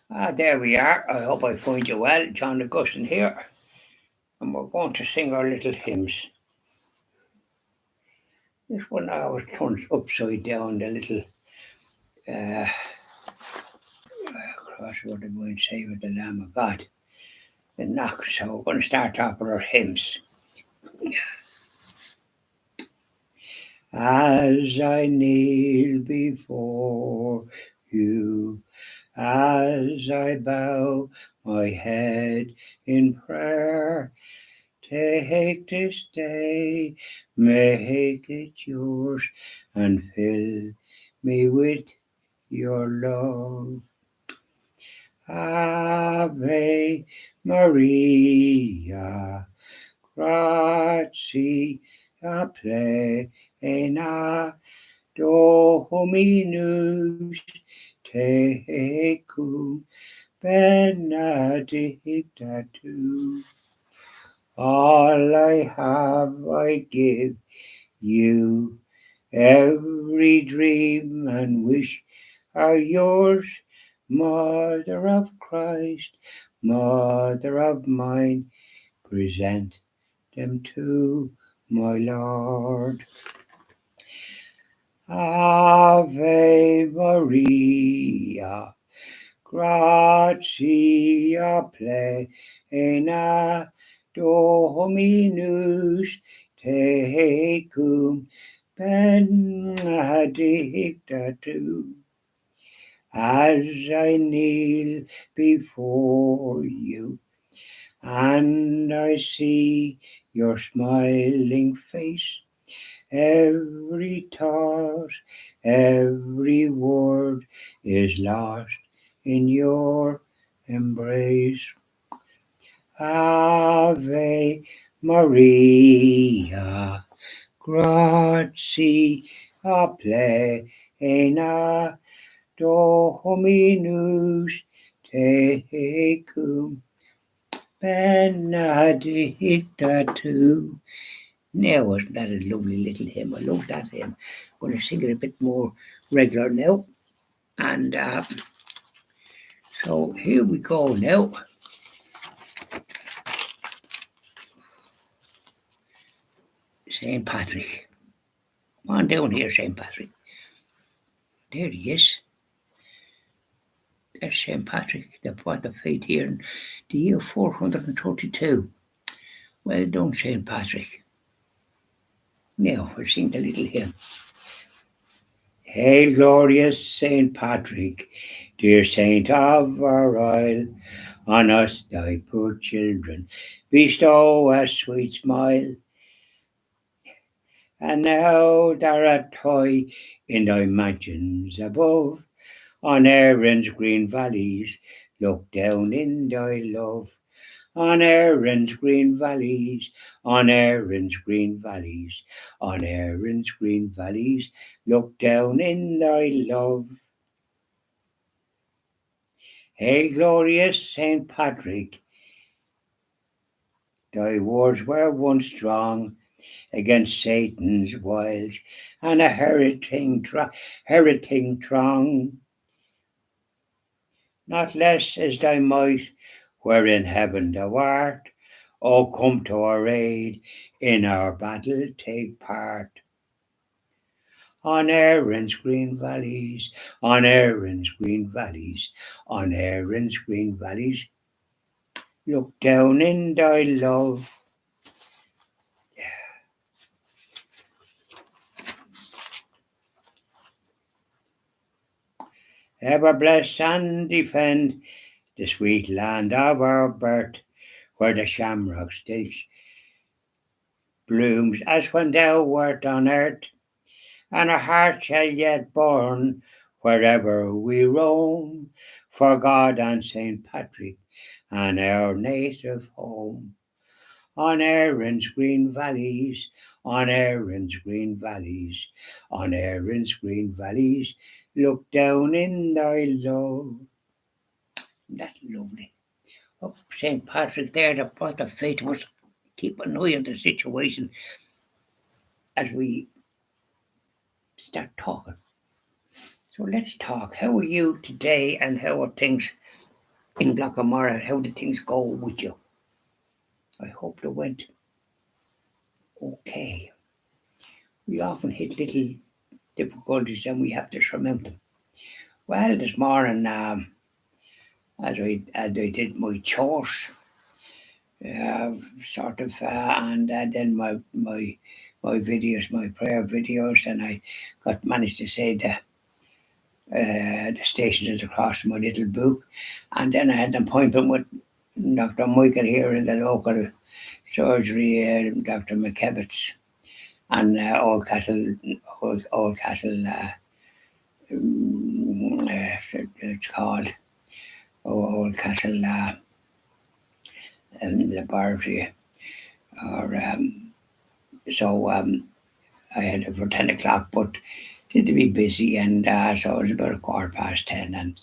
There we are. I hope I find you well. John Augustine here, and we're going to sing our little hymns. This one I always turns upside down, the little uh, cross, what did we say with the Lamb of God? The knock. So we're going to start off with our hymns. As I kneel before you, as I bow my head in prayer, take this day, make it yours, and fill me with your love. Ave Maria, gratia plena, Dominus tecum, benedicta tu. All I have I give you, every dream and wish are yours, Mother of Christ, Mother of mine, present them to my Lord. Ave Maria, gratia plena, Dominus tecum, benedicta tu. As I kneel before you, and I see your smiling face, every thought, every word is lost in your embrace. Ave Maria, gratia plena, Dominus tecum, benedicta tu. Now, wasn't that a lovely little hymn? I love that hymn. I'm going to sing it a bit more regular now. And so here we go now. St. Patrick. Come on down here, St. Patrick. There he is. There's St. Patrick, the fourth of faith here in the year 432. Well done, St. Patrick. Now, we'll sing the little hymn. Hail, glorious St. Patrick, dear saint of our isle, on us thy poor children bestow a sweet smile. And now thou art high in thy mansions above, on Erin's green valleys, look down in thy love. On Erin's green valleys, on Erin's green valleys, on Erin's green valleys, look down in thy love. Hail, glorious St. Patrick, thy words were once strong against Satan's wiles and a hereting throng. Not less is thy might, where in heaven thou art. O come to our aid, in our battle take part. On Erin's green valleys, on Erin's green valleys, on Erin's green valleys, look down in thy love. Ever bless and defend the sweet land of our birth, where the shamrock still blooms as when thou wert on earth, and our heart shall yet burn wherever we roam, for God and St. Patrick and our native home. On Erin's green valleys, on Erin's green valleys, on Erin's green valleys, look down in thy love. That's lovely. Oh, St. Patrick there, the birth of faith, must keep an eye on the situation as we start talking. So let's talk. How are you today and how are things in Glockamara. How did things go with you? I hope they went okay. We often hit little difficulties and we have to surmount them. Well, this morning, as I did my chores, sort of, and then my videos, my prayer videos, and I got managed to say the stations across my little book, and then I had an appointment with Dr. Michael here in the local surgery, Dr. McKevitt's, and Oldcastle. It's called Oldcastle Laboratory, or so. I had it for 10 o'clock, but seemed to be busy, and so it was about 10:15, and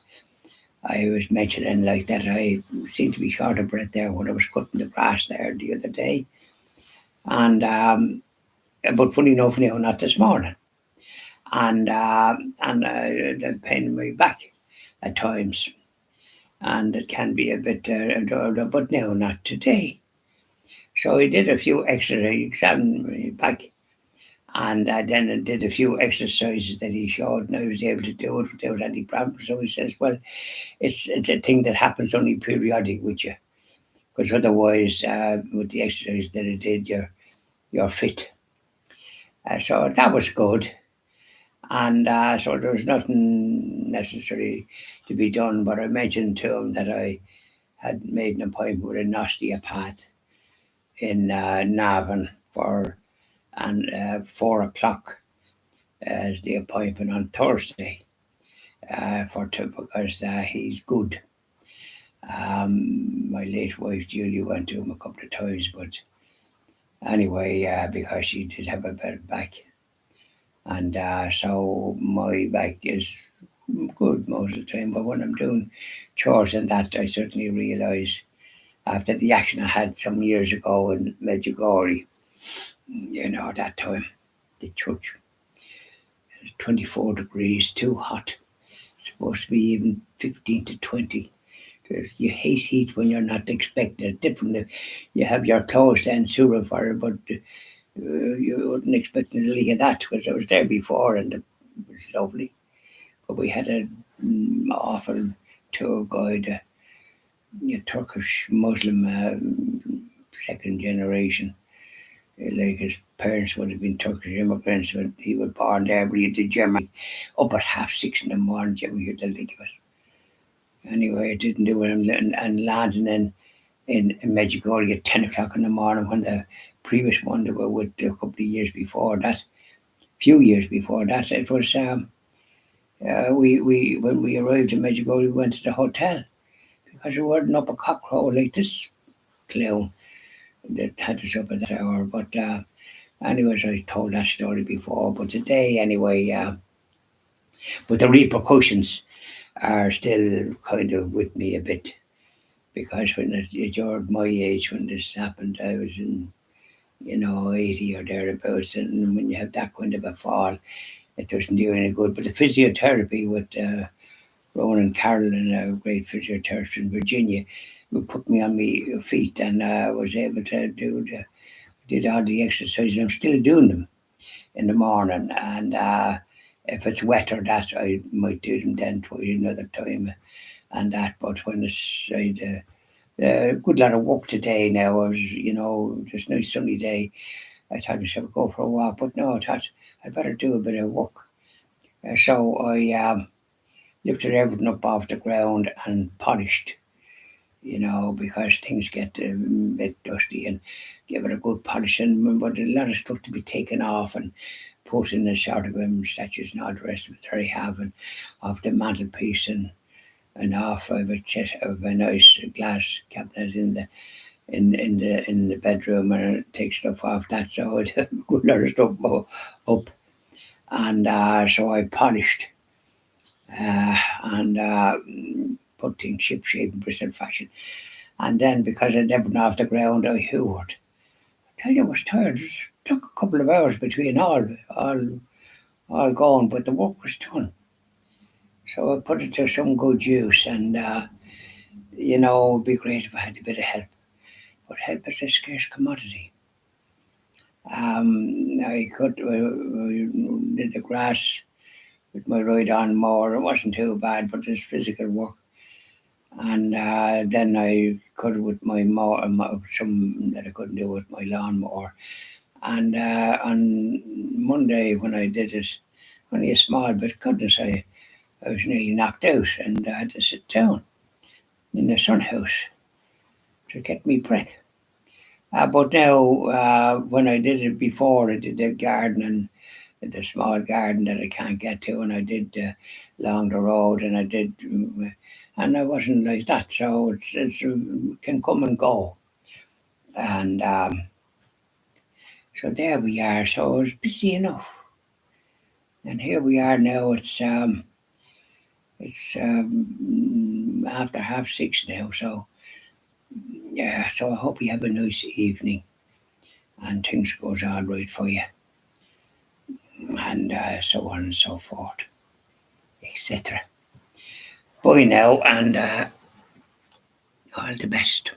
I was mentioning like that I seemed to be short of breath there when I was cutting the grass there the other day, and but funny enough, now not this morning, and the pain in my back at times, and it can be a bit, but no, not today. So I did a few exercises, examined my back, and then I did a few exercises that he showed, and I was able to do it without any problem. So he says, "Well, it's a thing that happens only periodic with you, because otherwise, with the exercise that I did, you're fit." So that was good, and so there was nothing necessary to be done. But I mentioned to him that I had made an appointment with an osteopath in Navan for 4 o'clock as the appointment on Thursday, because he's good. My late wife Julie went to him a couple of times, but anyway, because she did have a bad back, and so my back is good most of the time. But when I'm doing chores and that, I certainly realise after the action I had some years ago in Medjugorje, that time, the church, 24 degrees, too hot. It's supposed to be even 15 to 20. You hate heat when you're not expecting it. Different, you have your closed end sewer for it, but you wouldn't expect to leak of that because I was there before and it was lovely. But we had an awful tour guide, a Turkish Muslim, second generation. Like his parents would have been Turkish immigrants, but he was born there. But he did Germany up at 6:30 in the morning. You ever hear the think of it? Anyway, I didn't do it, and landing in Medjugorje at 10 o'clock in the morning when the previous one they were with a couple of years before that, few years before that, it was we when we arrived in Medjugorje, we went to the hotel because we weren't up a cockcrow like this clown that had us up at that hour. But anyways, I told that story before, but today anyway, but the repercussions are still kind of with me a bit because when you're my age when this happened, I was in 80 or thereabouts, and when you have that kind of a fall, it doesn't do any good. But the physiotherapy with Ronan Carrollin, a great physiotherapist in Virginia, would put me on my feet, and I was able to did all the exercises. I'm still doing them in the morning, and if it's wetter, that I might do them then twice another time, and that. But when it's a good lot of work today now, I was this nice sunny day. I thought I should go for a walk, but no, I thought I better do a bit of work. So I lifted everything up off the ground and polished, because things get a bit dusty, and give it a good polish. And but a lot of stuff to be taken off and put in the sort of statues and all the rest of it that I have, and off the mantelpiece and off. I have a nice glass cabinet in the bedroom, and I take stuff off that, so I have a good lot of stuff up, and so I polished and put things ship shape in Bristol fashion. And then because I'd never been off the ground, I hoovered. I tell you, I was tired. It took a couple of hours between all going, but the work was done. So I put it to some good use, and It'd be great if I had a bit of help. But help is a scarce commodity. I cut did the grass with my ride-on mower. It wasn't too bad, but it's physical work. And then I cut it with my mower, some that I couldn't do with my lawnmower. And on Monday when I did it, only a small bit, goodness, I was nearly knocked out and I had to sit down in the sun house to get me breath. But now, when I did it before, I did the garden and the small garden that I can't get to, and I did along the road, and I did, and I wasn't like that. So it's can come and go, and so there we are. So I was busy enough, and here we are now. It's after 6:30 now. So yeah. So I hope you have a nice evening, and things goes all right for you, and so on and so forth, etc. Bye now, and all the best.